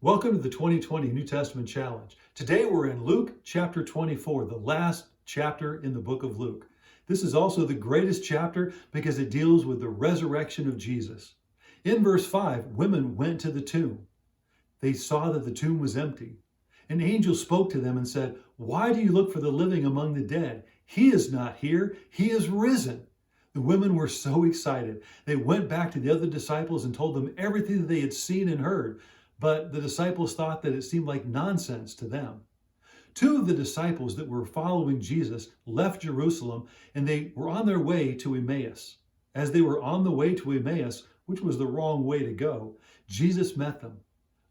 Welcome to the 2020 New Testament Challenge. Today we're in Luke chapter 24, the last chapter in the book of Luke. This is also the greatest chapter because it deals with the resurrection of Jesus. In verse 5, women went to the tomb. They saw that the tomb was empty. An angel spoke to them and said, "Why do you look for the living among the dead? He is not here, he is risen." The women were so excited. They went back to the other disciples and told them everything that they had seen and heard. But the disciples thought that it seemed like nonsense to them. Two of the disciples that were following Jesus left Jerusalem and they were on their way to Emmaus. As they were on the way to Emmaus, which was the wrong way to go, Jesus met them.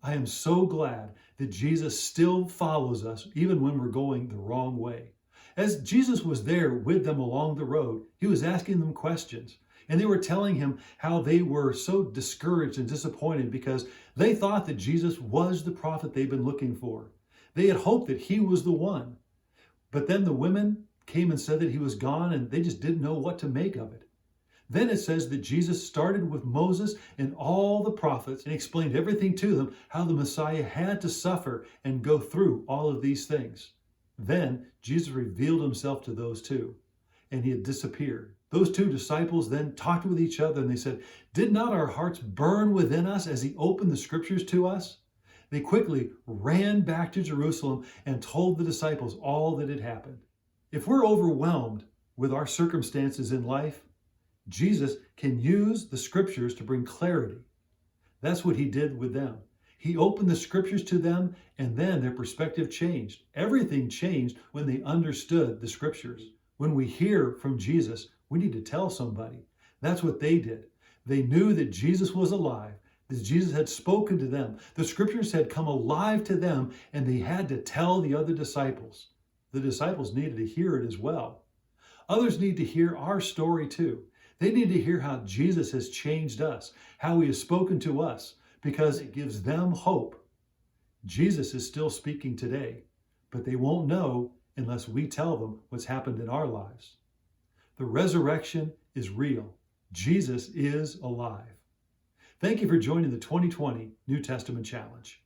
I am so glad that Jesus still follows us even when we're going the wrong way. As Jesus was there with them along the road, he was asking them questions. And they were telling him how they were so discouraged and disappointed because they thought that Jesus was the prophet they'd been looking for. They had hoped that he was the one. But then the women came and said that he was gone and they just didn't know what to make of it. Then it says that Jesus started with Moses and all the prophets and explained everything to them, how the Messiah had to suffer and go through all of these things. Then Jesus revealed himself to those two and he had disappeared. Those two disciples then talked with each other and they said, "Did not our hearts burn within us as he opened the scriptures to us?" They quickly ran back to Jerusalem and told the disciples all that had happened. If we're overwhelmed with our circumstances in life, Jesus can use the scriptures to bring clarity. That's what he did with them. He opened the scriptures to them and then their perspective changed. Everything changed when they understood the scriptures. When we hear from Jesus, we need to tell somebody. That's what they did. They knew that Jesus was alive, that Jesus had spoken to them. The scriptures had come alive to them, and they had to tell the other disciples. The disciples needed to hear it as well. Others need to hear our story too. They need to hear how Jesus has changed us, how he has spoken to us, because it gives them hope. Jesus is still speaking today, but they won't know unless we tell them what's happened in our lives. The resurrection is real. Jesus is alive. Thank you for joining the 2020 New Testament Challenge.